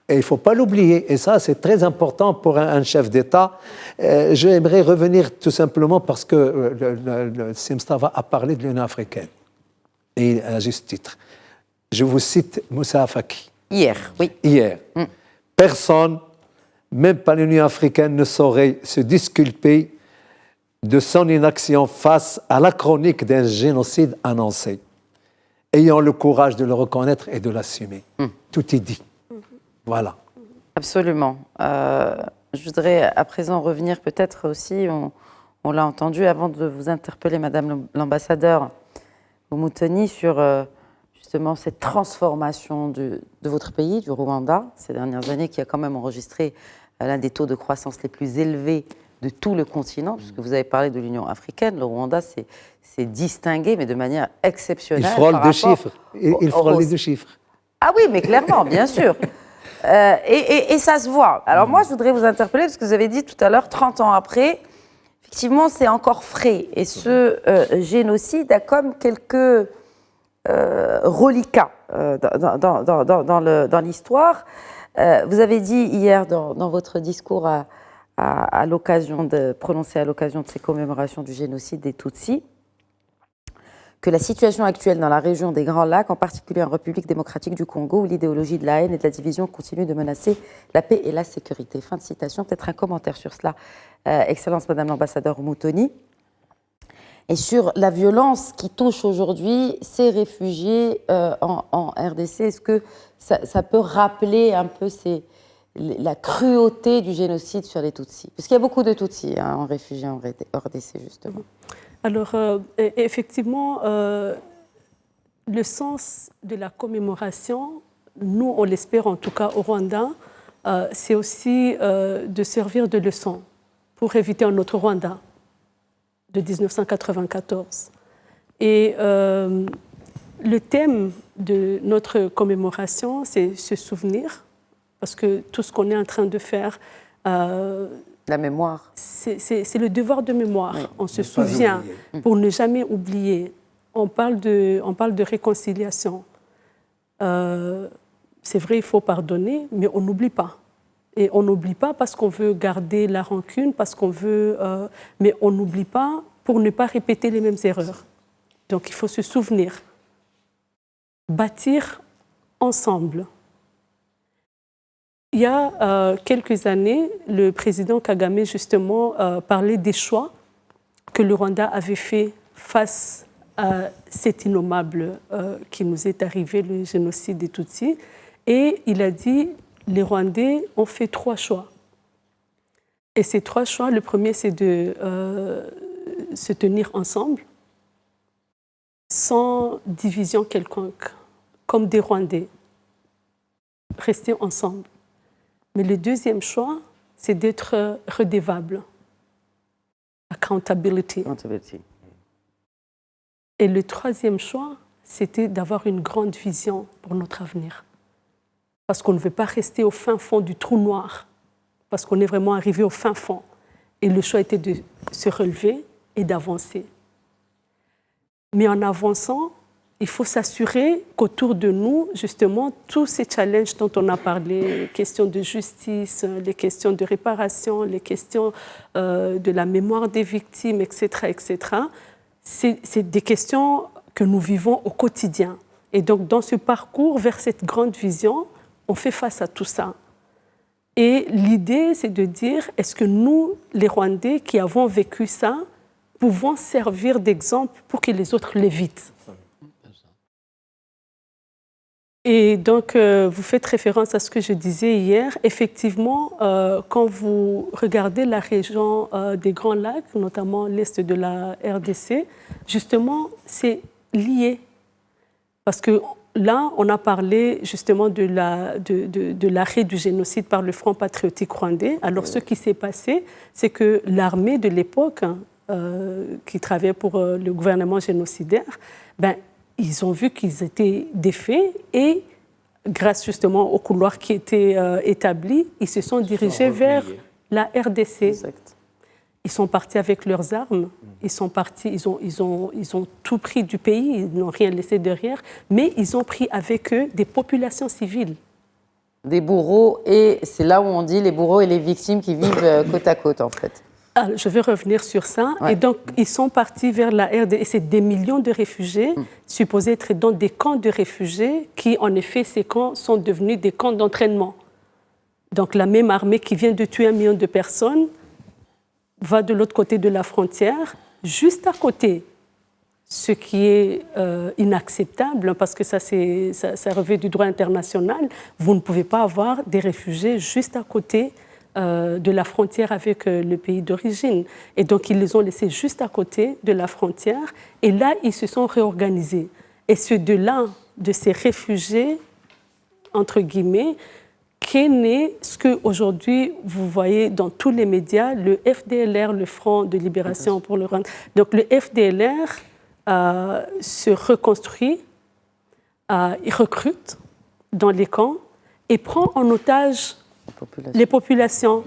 Et il ne faut pas l'oublier. Et ça, c'est très important pour un chef d'État. J'aimerais revenir tout simplement parce que le Simstava a parlé de l'Union africaine. Et à juste titre. Je vous cite Moussa Faki. Hier, oui. Hier. Personne Même pas l'Union africaine ne saurait se disculper de son inaction face à la chronique d'un génocide annoncé. Ayons le courage de le reconnaître et de l'assumer. Tout est dit. Voilà. Absolument. Je voudrais à présent revenir peut-être aussi, on l'a entendu avant de vous interpeller, Madame l'ambassadeur Umutoni, sur justement cette transformation de votre pays, du Rwanda, ces dernières années, qui a quand même enregistré l'un des taux de croissance les plus élevés de tout le continent, puisque vous avez parlé de l'Union africaine, le Rwanda s'est distingué, mais de manière exceptionnelle. Il frôle deux chiffres. Il frôle les deux chiffres. Ah oui, mais clairement, bien sûr. Et ça se voit. Alors moi, je voudrais vous interpeller, parce que vous avez dit tout à l'heure, 30 ans après, effectivement, c'est encore frais. Et ce génocide a comme quelques reliquats dans l'histoire. Vous avez dit hier dans votre discours à l'occasion prononcé à l'occasion de ces commémorations du génocide des Tutsis, que la situation actuelle dans la région des Grands Lacs, en particulier en République démocratique du Congo, où l'idéologie de la haine et de la division continue de menacer la paix et la sécurité. Fin de citation. Peut-être un commentaire sur cela, Excellence Madame l'ambassadeur Umutoni. Et sur la violence qui touche aujourd'hui ces réfugiés en RDC, est-ce que ça peut rappeler un peu la cruauté du génocide sur les Tutsis? Parce qu'il y a beaucoup de Tutsis en réfugiés en RDC, justement. Alors, effectivement, le sens de la commémoration, nous, on l'espère en tout cas au Rwanda, c'est aussi de servir de leçon pour éviter un autre Rwanda de 1994. Et le thème de notre commémoration, c'est se souvenir, parce que tout ce qu'on est en train de faire... la mémoire. C'est le devoir de mémoire. Oui, on se souvient pour ne jamais oublier. On parle de réconciliation. C'est vrai, il faut pardonner, mais on n'oublie pas. Et on n'oublie pas parce qu'on veut garder la rancune, parce qu'on veut... mais on n'oublie pas pour ne pas répéter les mêmes erreurs. Donc il faut se souvenir. Bâtir ensemble. Il y a quelques années, le président Kagame, justement, parlait des choix que le Rwanda avait fait face à cet innommable qui nous est arrivé, le génocide des Tutsis. Et il a dit, les Rwandais ont fait 3 choix. Et ces 3 choix, le premier, c'est de se tenir ensemble, sans division quelconque, comme des Rwandais. Rester ensemble. Mais le deuxième choix, c'est d'être redevable. Accountability. Et le troisième choix, c'était d'avoir une grande vision pour notre avenir. Parce qu'on ne veut pas rester au fin fond du trou noir. Parce qu'on est vraiment arrivé au fin fond. Et le choix était de se relever et d'avancer. Mais en avançant, il faut s'assurer qu'autour de nous, justement, tous ces challenges dont on a parlé, les questions de justice, les questions de réparation, les questions de la mémoire des victimes, etc., c'est des questions que nous vivons au quotidien. Et donc, dans ce parcours vers cette grande vision, on fait face à tout ça. Et l'idée, c'est de dire, est-ce que nous, les Rwandais qui avons vécu ça, pouvons servir d'exemple pour que les autres l'évitent? Et donc, vous faites référence à ce que je disais hier. Effectivement, quand vous regardez la région des Grands Lacs, notamment l'est de la RDC, justement, c'est lié. Parce que là, on a parlé justement de l'arrêt du génocide par le Front patriotique rwandais. Alors, ce qui s'est passé, c'est que l'armée de l'époque, qui travaillait pour le gouvernement génocidaire, ils ont vu qu'ils étaient défaits et, grâce justement au couloir qui était établi, ils se sont dirigés vers la RDC. Exact. Ils sont partis avec leurs armes, ils ont tout pris du pays, ils n'ont rien laissé derrière, mais ils ont pris avec eux des populations civiles. Des bourreaux, et c'est là où on dit les bourreaux et les victimes qui vivent côte à côte, en fait. Alors, je vais revenir sur ça. Ouais. Et donc, ils sont partis vers la RDC. Et c'est des millions de réfugiés, supposés être dans des camps de réfugiés, qui, en effet, ces camps sont devenus des camps d'entraînement. Donc la même armée qui vient de tuer 1 million de personnes va de l'autre côté de la frontière, juste à côté, ce qui est inacceptable, parce que ça revêt du droit international. Vous ne pouvez pas avoir des réfugiés juste à côté de la frontière avec le pays d'origine. Et donc, ils les ont laissés juste à côté de la frontière. Et là, ils se sont réorganisés. Et c'est de là, de ces réfugiés, entre guillemets, qu'est né ce qu'aujourd'hui, vous voyez dans tous les médias, le FDLR, le Front de Libération pour le Rwanda. Donc, le FDLR se reconstruit, il recrute dans les camps et prend en otage les populations.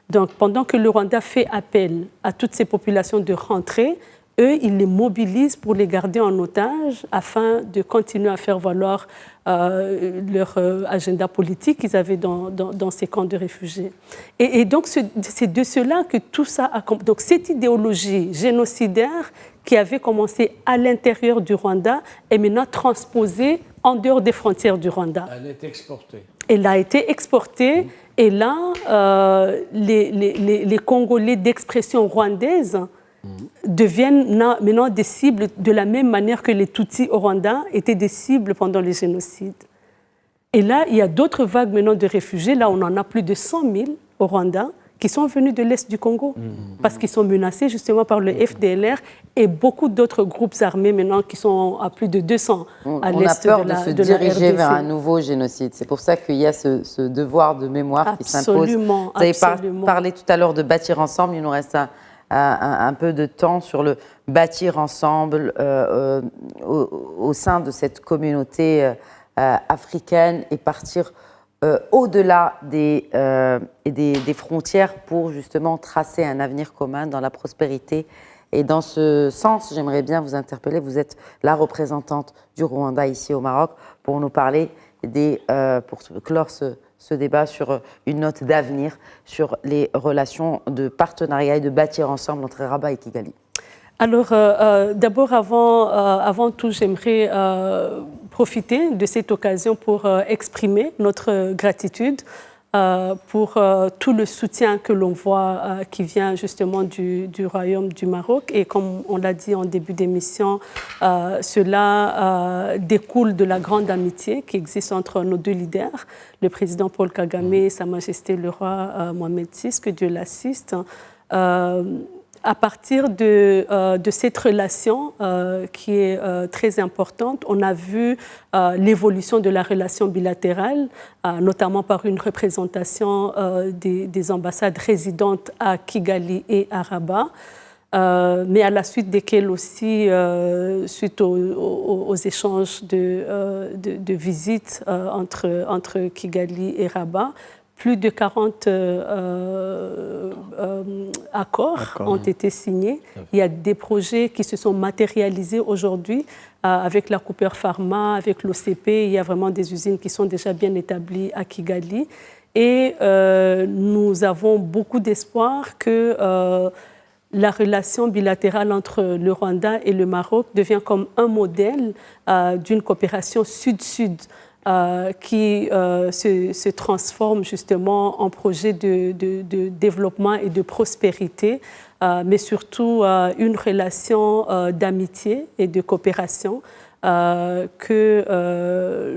Donc, pendant que le Rwanda fait appel à toutes ces populations de rentrer, eux, ils les mobilisent pour les garder en otage afin de continuer à faire valoir leur agenda politique qu'ils avaient dans ces camps de réfugiés. Et donc, c'est de cela que tout ça a... Donc, cette idéologie génocidaire qui avait commencé à l'intérieur du Rwanda est maintenant transposée en dehors des frontières du Rwanda. Elle est exportée. Elle a été exportée. Et là, les Congolais d'expression rwandaise deviennent maintenant des cibles de la même manière que les Tutsis au Rwanda étaient des cibles pendant le génocide. Et là, il y a d'autres vagues maintenant de réfugiés. Là, on en a plus de 100 000 au Rwanda qui sont venus de l'Est du Congo parce qu'ils sont menacés justement par le FDLR et beaucoup d'autres groupes armés maintenant qui sont à plus de 200 à l'Est de la RDC. On a peur de se diriger vers un nouveau génocide. C'est pour ça qu'il y a ce devoir de mémoire qui s'impose. Vous avez parlé tout à l'heure de bâtir ensemble. Il nous reste un peu de temps sur le bâtir ensemble au sein de cette communauté africaine et partir au-delà des frontières pour justement tracer un avenir commun dans la prospérité. Et dans ce sens, j'aimerais bien vous interpeller. Vous êtes la représentante du Rwanda ici au Maroc pour nous parler pour clore ce débat sur une note d'avenir sur les relations de partenariat et de bâtir ensemble entre Rabat et Kigali. Alors, d'abord, avant tout, j'aimerais profiter de cette occasion pour exprimer notre gratitude pour tout le soutien que l'on voit qui vient justement du Royaume du Maroc. Et comme on l'a dit en début d'émission, cela découle de la grande amitié qui existe entre nos deux leaders, le président Paul Kagame et Sa Majesté le roi Mohamed VI, que Dieu l'assiste. À partir de cette relation qui est très importante, on a vu l'évolution de la relation bilatérale, notamment par une représentation des ambassades résidentes à Kigali et à Rabat, mais à la suite desquelles aussi, suite aux échanges de visites entre Kigali et Rabat, plus de 40 accords ont été signés. Il y a des projets qui se sont matérialisés aujourd'hui avec la Cooper Pharma, avec l'OCP. Il y a vraiment des usines qui sont déjà bien établies à Kigali. Et nous avons beaucoup d'espoir que la relation bilatérale entre le Rwanda et le Maroc devient comme un modèle d'une coopération sud-sud qui se transforme justement en projet de développement et de prospérité, mais surtout une relation d'amitié et de coopération que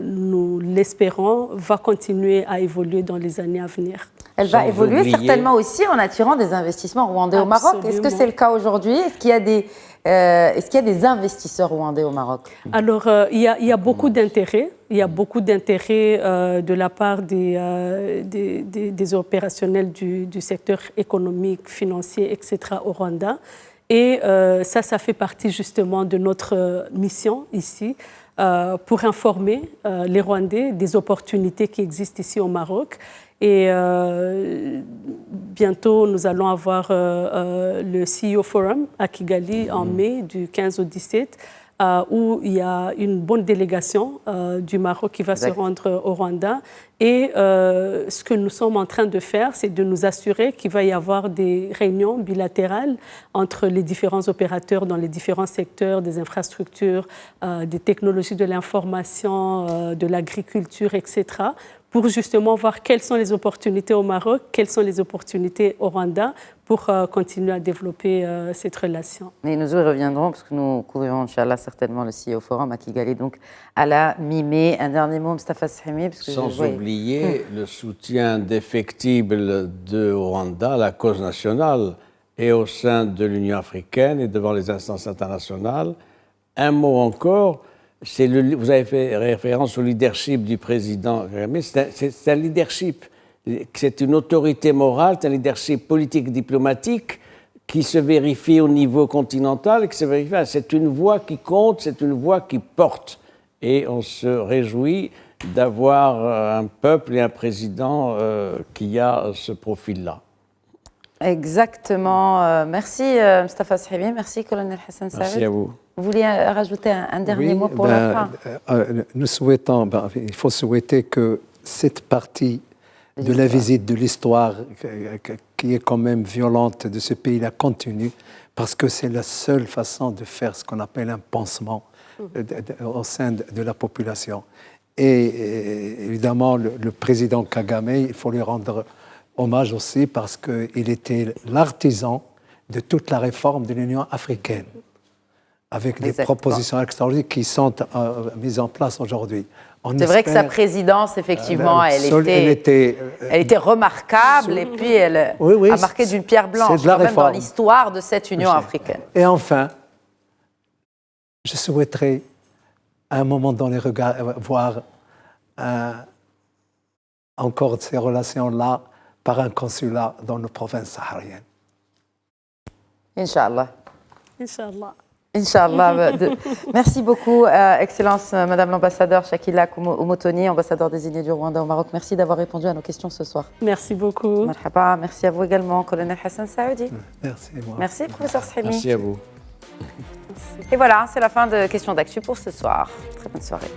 nous l'espérons va continuer à évoluer dans les années à venir. Elle va évoluer certainement aussi en attirant des investissements rwandais au Maroc. Est-ce que c'est le cas aujourd'hui? Est-ce qu'il y a des investisseurs rwandais au Maroc? Alors, il y a beaucoup d'intérêt. Il y a beaucoup d'intérêt de la part des opérationnels du secteur économique, financier, etc. au Rwanda. Et ça fait partie justement de notre mission ici pour informer les Rwandais des opportunités qui existent ici au Maroc. Et bientôt, nous allons avoir le CEO Forum à Kigali en mai, du 15 au 17, où il y a une bonne délégation du Maroc qui va se rendre au Rwanda. Et ce que nous sommes en train de faire, c'est de nous assurer qu'il va y avoir des réunions bilatérales entre les différents opérateurs dans les différents secteurs des infrastructures, des technologies de l'information, de l'agriculture, etc., pour justement voir quelles sont les opportunités au Maroc, quelles sont les opportunités au Rwanda pour continuer à développer cette relation. Et nous y reviendrons parce que nous couvrirons, Inch'Allah, certainement le CEO Forum à Kigali, donc à la mi-mai. Un dernier mot, Moustapha Sahimi. Sans oublier le soutien défectible de Rwanda à la cause nationale et au sein de l'Union africaine et devant les instances internationales. Un mot encore, vous avez fait référence au leadership du président Kagame. C'est un leadership, c'est une autorité morale, c'est un leadership politique diplomatique qui se vérifie au niveau continental, c'est une voix qui compte, c'est une voix qui porte. Et on se réjouit d'avoir un peuple et un président qui a ce profil-là. Exactement. Merci Moustapha Sahimi, merci colonel Hassan Saoud. Merci à vous. Vous vouliez rajouter un dernier mot pour la fin? Nous souhaitons, il faut souhaiter que cette partie de la visite de l'histoire, qui est quand même violente de ce pays-là, continue, parce que c'est la seule façon de faire ce qu'on appelle un pansement au sein de la population. Et évidemment, le président Kagame, il faut lui rendre hommage aussi parce qu'il était l'artisan de toute la réforme de l'Union africaine, avec des propositions extraordinaires qui sont mises en place aujourd'hui. C'est vrai que sa présidence, effectivement, elle était remarquable et puis elle a marqué d'une pierre blanche quand même dans l'histoire de cette Union africaine. Et enfin, je souhaiterais à un moment dans les regards voir encore ces relations-là par un consulat dans nos provinces sahariennes. Inch'Allah. Inch'Allah. Inch'Allah. Excellence, Madame l'ambassadeur Shakila Omotoni, ambassadeur désigné du Rwanda au Maroc. Merci d'avoir répondu à nos questions ce soir. Merci beaucoup. Marhaba. Merci à vous également, colonel Hassan Saoudi. Merci. Merci, professeur Sahimi. Merci à vous. Et voilà, c'est la fin de Questions d'Actu pour ce soir. Très bonne soirée.